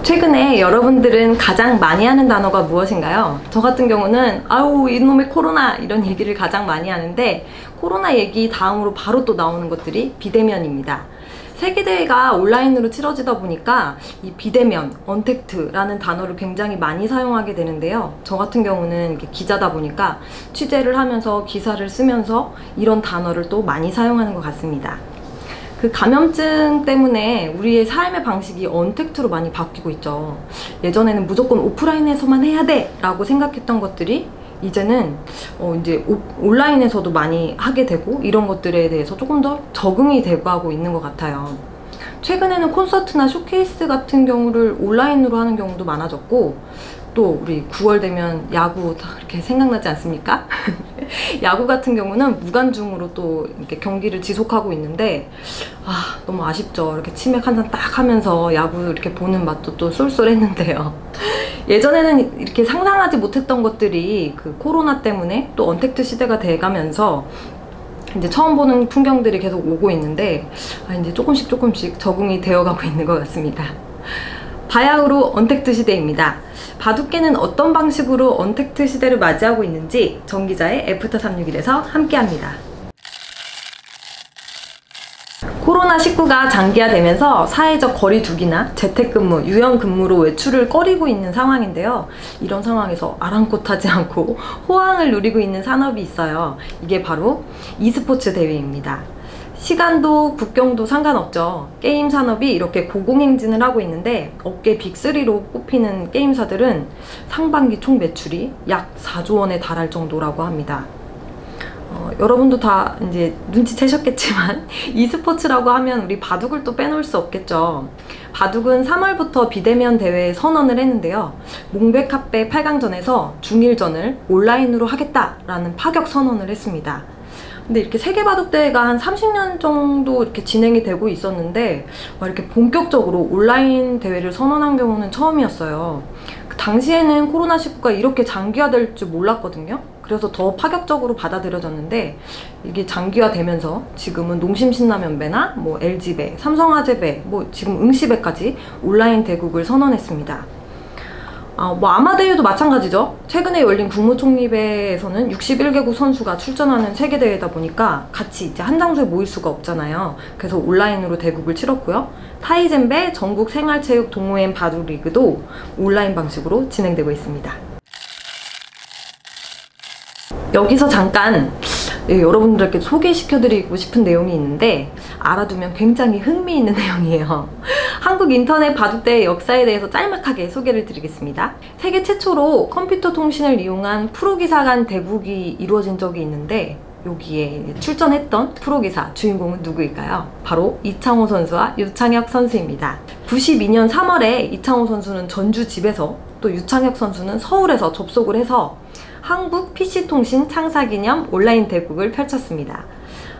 최근에 여러분들은 가장 많이 하는 단어가 무엇인가요? 저 같은 경우는 아우 이놈의 코로나 이런 얘기를 가장 많이 하는데, 코로나 얘기 다음으로 바로 또 나오는 것들이 비대면입니다. 세계대회가 온라인으로 치러지다 보니까 이 비대면, 언택트라는 단어를 굉장히 많이 사용하게 되는데요. 저 같은 경우는 기자다 보니까 취재를 하면서 기사를 쓰면서 이런 단어를 또 많이 사용하는 것 같습니다. 그 감염증 때문에 우리의 삶의 방식이 언택트로 많이 바뀌고 있죠. 예전에는 무조건 오프라인에서만 해야 돼 라고 생각했던 것들이 이제는 이제 온라인에서도 많이 하게 되고, 이런 것들에 대해서 조금 더 적응이 되고 하고 있는 것 같아요. 최근에는 콘서트나 쇼케이스 같은 경우를 온라인으로 하는 경우도 많아졌고, 또 우리 9월 되면 야구 이렇게 생각나지 않습니까? 야구 같은 경우는 무관중으로 또 이렇게 경기를 지속하고 있는데, 너무 아쉽죠. 이렇게 치맥 한 잔 딱 하면서 야구 이렇게 보는 맛도 또 쏠쏠했는데요. 예전에는 이렇게 상상하지 못했던 것들이 그 코로나 때문에 또 언택트 시대가 돼가면서 이제 처음 보는 풍경들이 계속 오고 있는데, 이제 조금씩 적응이 되어가고 있는 것 같습니다. 바야흐로 언택트 시대입니다. 바둑계는 어떤 방식으로 언택트 시대를 맞이하고 있는지 정기자의 애프터 361에서 함께합니다. 코로나19가 장기화되면서 사회적 거리두기나 재택근무, 유연근무로 외출을 꺼리고 있는 상황인데요. 이런 상황에서 아랑곳하지 않고 호황을 누리고 있는 산업이 있어요. 이게 바로 e스포츠 대회입니다. 시간도 국경도 상관없죠. 게임 산업이 이렇게 고공행진을 하고 있는데, 업계 빅3로 꼽히는 게임사들은 상반기 총 매출이 약 4조 원에 달할 정도라고 합니다. 여러분도 다 이제 눈치채셨겠지만 e스포츠라고 하면 우리 바둑을 또 빼놓을 수 없겠죠. 바둑은 3월부터 비대면 대회에 선언을 했는데요. 몽백합배 8강전에서 중일전을 온라인으로 하겠다라는 파격 선언을 했습니다. 근데 이렇게 세계바둑대회가 한 30년 정도 이렇게 진행이 되고 있었는데, 이렇게 본격적으로 온라인 대회를 선언한 경우는 처음이었어요. 그 당시에는 코로나19가 이렇게 장기화될 줄 몰랐거든요. 그래서 더 파격적으로 받아들여졌는데, 이게 장기화되면서 지금은 농심신라면배나 LG배, 삼성화재배, 지금 응시배까지 온라인 대국을 선언했습니다. 아마대회도 마찬가지죠. 최근에 열린 국무총리배에서는 61개국 선수가 출전하는 세계대회다 보니까 같이 이제 한 장소에 모일 수가 없잖아요. 그래서 온라인으로 대국을 치렀고요. 타이젠배 전국 생활체육 동호회 바둑 리그도 온라인 방식으로 진행되고 있습니다. 여기서 잠깐 여러분들께 소개시켜드리고 싶은 내용이 있는데, 알아두면 굉장히 흥미있는 내용이에요. 한국 인터넷 바둑대회 역사에 대해서 짤막하게 소개를 드리겠습니다. 세계 최초로 컴퓨터 통신을 이용한 프로기사 간 대국이 이루어진 적이 있는데, 여기에 출전했던 프로기사 주인공은 누구일까요? 바로 이창호 선수와 유창혁 선수입니다. 92년 3월에 이창호 선수는 전주 집에서, 또 유창혁 선수는 서울에서 접속을 해서 한국 PC통신 창사기념 온라인 대국을 펼쳤습니다.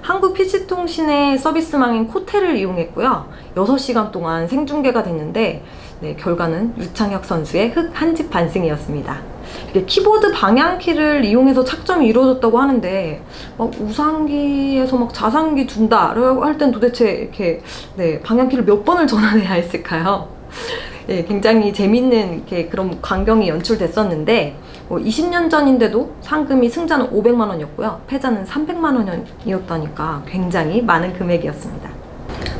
한국 PC통신의 서비스망인 코텔을 이용했고요. 6시간 동안 생중계가 됐는데, 결과는 유창혁 선수의 흑 한집 반승이었습니다. 키보드 방향키를 이용해서 착점이 이루어졌다고 하는데, 우상기에서 자상기 둔다라고 할 땐 도대체 이렇게 방향키를 몇 번을 전환해야 했을까요? 굉장히 재밌는 그런 광경이 연출됐었는데, 20년 전인데도 상금이 승자는 500만 원이었고요. 패자는 300만 원이었다니까 굉장히 많은 금액이었습니다.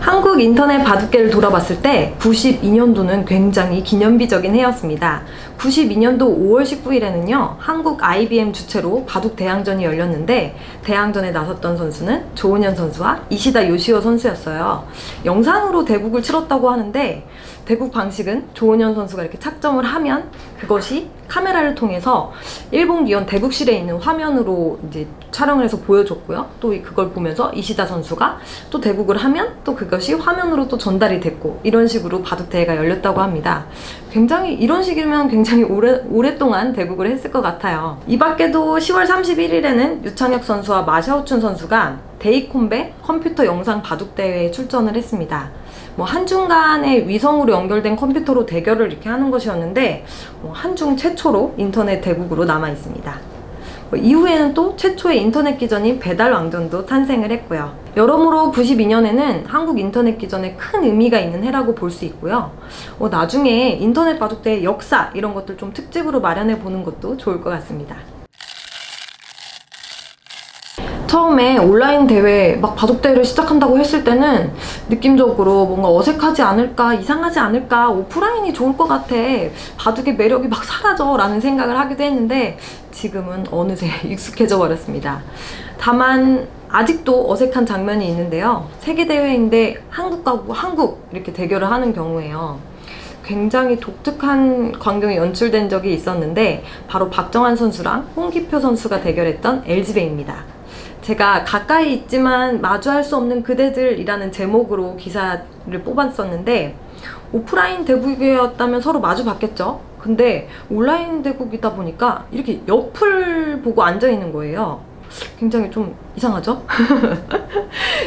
한국 인터넷 바둑계를 돌아봤을 때 92년도는 굉장히 기념비적인 해였습니다. 92년도 5월 19일에는요, 한국 IBM 주최로 바둑 대항전이 열렸는데, 대항전에 나섰던 선수는 조은현 선수와 이시다 요시오 선수였어요. 영상으로 대국을 치렀다고 하는데, 대국 방식은 조은현 선수가 이렇게 착점을 하면 그것이 카메라를 통해서 일본 기원 대국실에 있는 화면으로 이제 촬영을 해서 보여줬고요. 또 그걸 보면서 이시다 선수가 또 대국을 하면 또 그것이 화면으로 또 전달이 됐고, 이런 식으로 바둑대회가 열렸다고 합니다. 굉장히 이런 식이면 굉장히 오랫동안 대국을 했을 것 같아요. 이 밖에도 10월 31일에는 유창혁 선수와 마샤오춘 선수가 데이콤배 컴퓨터 영상 바둑대회에 출전을 했습니다. 한중간의 위성으로 연결된 컴퓨터로 대결을 이렇게 하는 것이었는데, 한중 최초로 인터넷 대국으로 남아 있습니다. 이후에는 또 최초의 인터넷 기전인 배달왕전도 탄생을 했고요. 여러모로 92년에는 한국 인터넷 기전에 큰 의미가 있는 해라고 볼 수 있고요. 나중에 인터넷 바둑대의 역사 이런 것들 좀 특집으로 마련해 보는 것도 좋을 것 같습니다. 처음에 온라인 대회 막 바둑대회를 시작한다고 했을 때는 느낌적으로 뭔가 어색하지 않을까, 이상하지 않을까, 오프라인이 좋을 것 같아, 바둑의 매력이 막 사라져 라는 생각을 하기도 했는데 지금은 어느새 익숙해져 버렸습니다. 다만 아직도 어색한 장면이 있는데요. 세계대회인데 한국과 한국 이렇게 대결을 하는 경우에요. 굉장히 독특한 광경이 연출된 적이 있었는데 바로 박정환 선수랑 홍기표 선수가 대결했던 LG배입니다. 제가 가까이 있지만 마주할 수 없는 그대들이라는 제목으로 기사를 뽑았었는데 오프라인 대국이었다면 서로 마주 봤겠죠? 근데 온라인 대국이다 보니까 이렇게 옆을 보고 앉아있는 거예요. 굉장히 좀 이상하죠?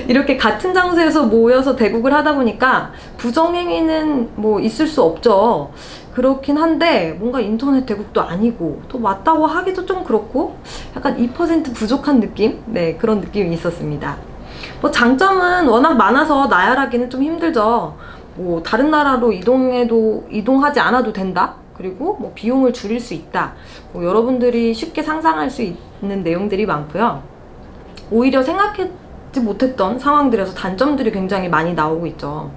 이렇게 같은 장소에서 모여서 대국을 하다 보니까 부정행위는 뭐 있을 수 없죠. 그렇긴 한데 뭔가 인터넷 대국도 아니고 또 맞다고 하기도 좀 그렇고 약간 2% 부족한 느낌? 네, 그런 느낌이 있었습니다. 뭐 장점은 워낙 많아서 나열하기는 좀 힘들죠. 뭐 다른 나라로 이동하지 않아도 된다? 그리고 뭐 비용을 줄일 수 있다. 뭐 여러분들이 쉽게 상상할 수 있는 내용들이 많고요. 오히려 생각하지 못했던 상황들에서 단점들이 굉장히 많이 나오고 있죠.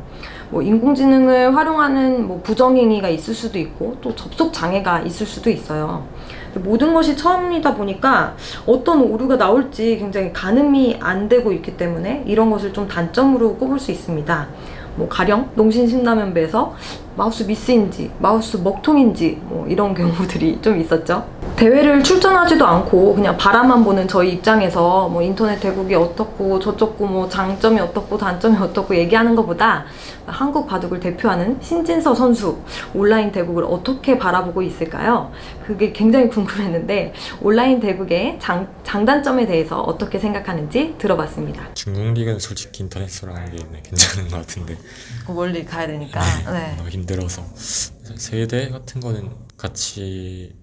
뭐 인공지능을 활용하는 뭐 부정행위가 있을 수도 있고 또 접속 장애가 있을 수도 있어요. 모든 것이 처음이다 보니까 어떤 오류가 나올지 굉장히 가늠이 안 되고 있기 때문에 이런 것을 좀 단점으로 꼽을 수 있습니다. 뭐 가령 농신신라면배에서 마우스 미스인지 마우스 먹통인지 뭐 이런 경우들이 좀 있었죠. 대회를 출전하지도 않고 그냥 바라만 보는 저희 입장에서 뭐 인터넷 대국이 어떻고 저쩌고 뭐 장점이 어떻고 단점이 어떻고 얘기하는 것보다 한국 바둑을 대표하는 신진서 선수 온라인 대국을 어떻게 바라보고 있을까요? 그게 굉장히 궁금했는데 온라인 대국의 장단점에 대해서 어떻게 생각하는지 들어봤습니다. 중국 리그는 솔직히 인터넷으로 하는 게 괜찮은 것 같은데 멀리 가야 되니까 네. 너무 힘들어서 세대 같은 거는 같이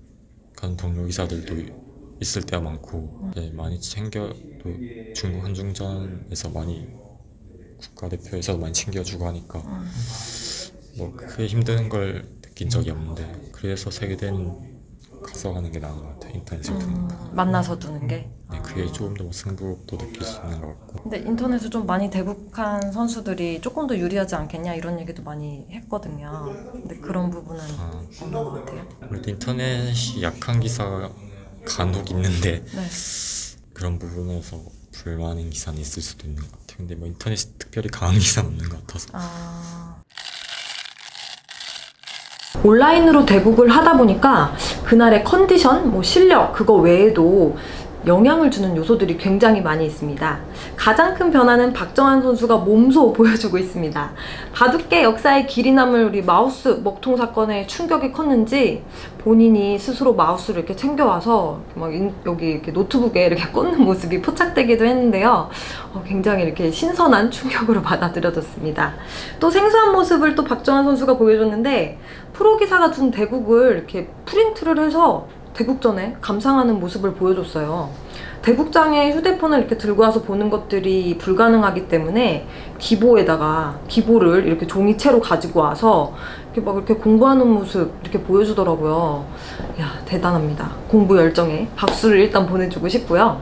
간 동료 기사들도 있을 때가 많고 많이 챙겨도 중국 한중전에서 많이 국가대표에서도 많이 챙겨주고 하니까 뭐 크게 힘든 걸 느낀 적이 없는데 그래서 세계대회는 가서 가는 게 나은 것 같아요. 인터넷을 두는 거 만나서 두는 게? 네, 그게 조금 더 승부도 느낄 수 있는 것 같고. 근데 인터넷을 좀 많이 대국한 선수들이 조금 더 유리하지 않겠냐 이런 얘기도 많이 했거든요. 근데 그런 부분은 없는 것 같아요. 아무래도 인터넷이 약한 기사가 간혹 있는데 네. 그런 부분에서 불만인 기사는 있을 수도 있는 것 같아요. 근데 뭐 인터넷이 특별히 강한 기사는 없는 것 같아서. 온라인으로 대국을 하다 보니까 그날의 컨디션, 뭐 실력 그거 외에도 영향을 주는 요소들이 굉장히 많이 있습니다. 가장 큰 변화는 박정환 선수가 몸소 보여주고 있습니다. 바둑계 역사에 길이 남을 우리 마우스 먹통 사건에 충격이 컸는지 본인이 스스로 마우스를 이렇게 챙겨와서 막 여기 이렇게 노트북에 이렇게 꽂는 모습이 포착되기도 했는데요. 굉장히 이렇게 신선한 충격으로 받아들여졌습니다. 또 생소한 모습을 또 박정환 선수가 보여줬는데 프로 기사가 준 대국을 이렇게 프린트를 해서 대국전에 감상하는 모습을 보여줬어요. 대국장에 휴대폰을 이렇게 들고 와서 보는 것들이 불가능하기 때문에 기보를 이렇게 종이채로 가지고 와서 이렇게 막 이렇게 공부하는 모습 이렇게 보여주더라고요. 이야, 대단합니다. 공부 열정에 박수를 일단 보내주고 싶고요.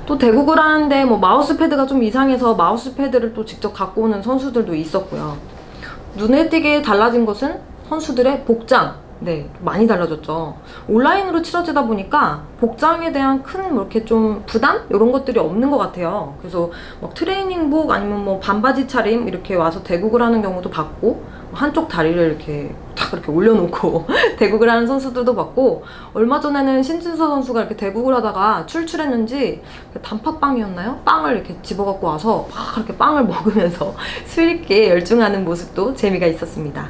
또 대국을 하는데 뭐 마우스패드가 좀 이상해서 마우스패드를 또 직접 갖고 오는 선수들도 있었고요. 눈에 띄게 달라진 것은 선수들의 복장. 네, 많이 달라졌죠. 온라인으로 치러지다 보니까 복장에 대한 큰 뭐 이렇게 좀 부담? 이런 것들이 없는 것 같아요. 그래서 막 트레이닝복 아니면 뭐 반바지 차림 이렇게 와서 대국을 하는 경우도 봤고 한쪽 다리를 이렇게 딱 이렇게 올려놓고 대국을 하는 선수들도 봤고 얼마 전에는 신진서 선수가 이렇게 대국을 하다가 출출했는지 단팥빵이었나요? 빵을 이렇게 집어갖고 와서 막 이렇게 빵을 먹으면서 스릴 있게 열중하는 모습도 재미가 있었습니다.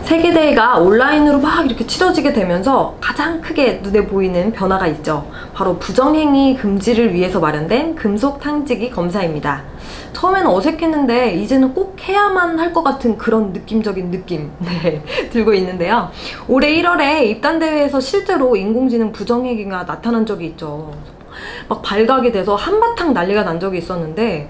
세계대회가 온라인으로 막 이렇게 치러지게 되면서 가장 크게 눈에 보이는 변화가 있죠. 바로 부정행위 금지를 위해서 마련된 금속 탕지기 검사입니다. 처음에는 어색했는데 이제는 꼭 해야만 할 것 같은 그런 느낌적인 느낌 들고 있는데요. 올해 1월에 입단대회에서 실제로 인공지능 부정행위가 나타난 적이 있죠. 막 발각이 돼서 한바탕 난리가 난 적이 있었는데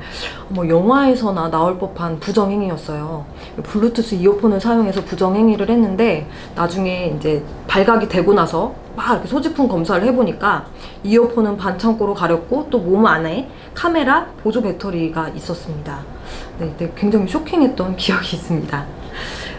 뭐 영화에서나 나올 법한 부정행위였어요. 블루투스 이어폰을 사용해서 부정행위를 했는데 나중에 이제 발각이 되고 나서 막 이렇게 소지품 검사를 해보니까 이어폰은 반창고로 가렸고 또 몸 안에 카메라, 보조 배터리가 있었습니다. 네, 굉장히 쇼킹했던 기억이 있습니다.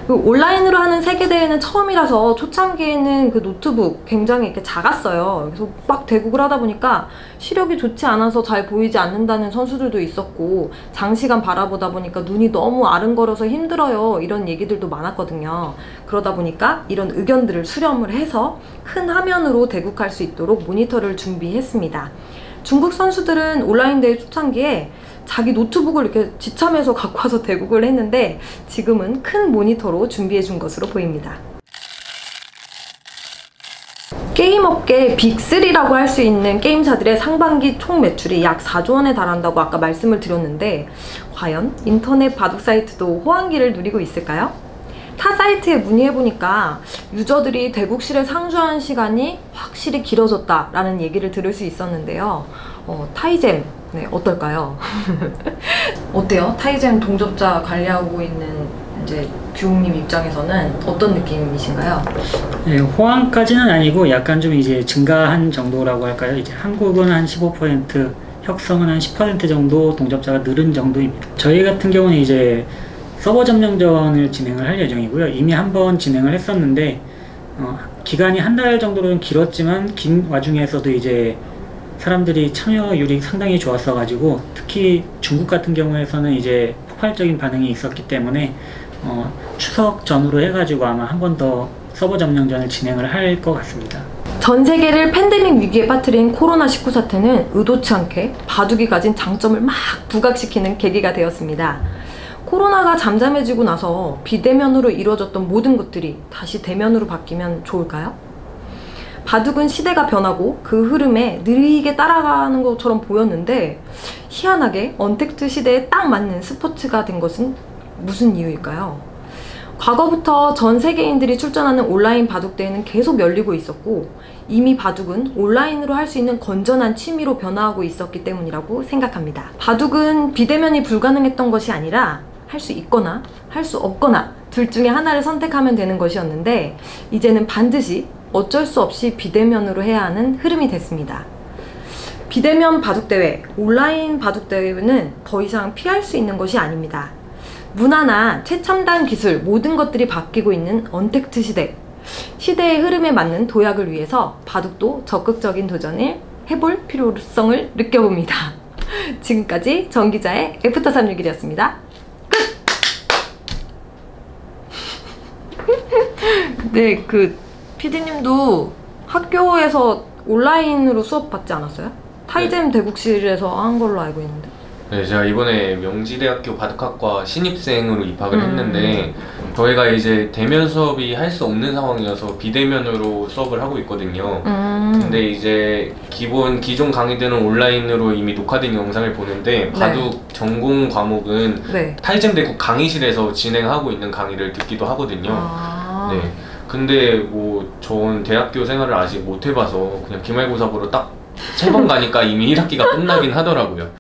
온라인으로 하는 세계대회는 처음이라서 초창기에는 그 노트북 굉장히 이렇게 작았어요. 그래서 막 대국을 하다 보니까 시력이 좋지 않아서 잘 보이지 않는다는 선수들도 있었고 장시간 바라보다 보니까 눈이 너무 아른거려서 힘들어요 이런 얘기들도 많았거든요. 그러다 보니까 이런 의견들을 수렴을 해서 큰 화면으로 대국할 수 있도록 모니터를 준비했습니다. 중국 선수들은 온라인 대회 초창기에 자기 노트북을 이렇게 지참해서 갖고 와서 대국을 했는데 지금은 큰 모니터로 준비해 준 것으로 보입니다. 게임업계 빅3라고 할 수 있는 게임사들의 상반기 총 매출이 약 4조 원에 달한다고 아까 말씀을 드렸는데 과연 인터넷 바둑 사이트도 호황기를 누리고 있을까요? 타 사이트에 문의해보니까 유저들이 대국실에 상주하는 시간이 확실히 길어졌다라는 얘기를 들을 수 있었는데요. 타이젠 어떨까요? 어때요? 타이젠 동접자 관리하고 있는 이제 규웅님 입장에서는 어떤 느낌이신가요? 네, 호황까지는 아니고 약간 좀 이제 증가한 정도라고 할까요? 이제 한국은 한 15%, 혁성은 한 10% 정도 동접자가 늘은 정도입니다. 저희 같은 경우는 이제 서버 점령전을 진행을 할 예정이고요. 이미 한번 진행을 했었는데 기간이 한 달 정도로는 길었지만 긴 와중에서도 이제 사람들이 참여율이 상당히 좋았어 가지고 특히 중국 같은 경우에서는 이제 폭발적인 반응이 있었기 때문에 추석 전후로 해가지고 아마 한 번 더 서버 점령전을 진행을 할 것 같습니다. 전 세계를 팬데믹 위기에 빠뜨린 코로나19 사태는 의도치 않게 바둑이 가진 장점을 막 부각시키는 계기가 되었습니다. 코로나가 잠잠해지고 나서 비대면으로 이루어졌던 모든 것들이 다시 대면으로 바뀌면 좋을까요? 바둑은 시대가 변하고 그 흐름에 느리게 따라가는 것처럼 보였는데 희한하게 언택트 시대에 딱 맞는 스포츠가 된 것은 무슨 이유일까요? 과거부터 전 세계인들이 출전하는 온라인 바둑대회는 계속 열리고 있었고 이미 바둑은 온라인으로 할 수 있는 건전한 취미로 변화하고 있었기 때문이라고 생각합니다. 바둑은 비대면이 불가능했던 것이 아니라 할 수 있거나 할 수 없거나 둘 중에 하나를 선택하면 되는 것이었는데 이제는 반드시 어쩔 수 없이 비대면으로 해야 하는 흐름이 됐습니다. 비대면 바둑대회, 온라인 바둑대회는 더 이상 피할 수 있는 것이 아닙니다. 문화나 최첨단 기술 모든 것들이 바뀌고 있는 언택트 시대, 시대의 흐름에 맞는 도약을 위해서 바둑도 적극적인 도전을 해볼 필요성을 느껴봅니다. 지금까지 정기자의 애프터 361이었습니다. 네, PD님도 학교에서 온라인으로 수업 받지 않았어요? 타이젠 대국실에서 한 걸로 알고 있는데. 네, 제가 이번에 명지대학교 바둑학과 신입생으로 입학을 했는데 저희가 이제 대면 수업이 할 수 없는 상황이어서 비대면으로 수업을 하고 있거든요. 근데 이제 기존 강의들은 온라인으로 이미 녹화된 영상을 보는데 바둑 전공 과목은 타이젠 대국 강의실에서 진행하고 있는 강의를 듣기도 하거든요. 네. 근데 뭐 전 대학교 생활을 아직 못 해봐서 그냥 기말고사 보러 딱 3번 가니까 이미 1학기가 끝나긴 하더라고요.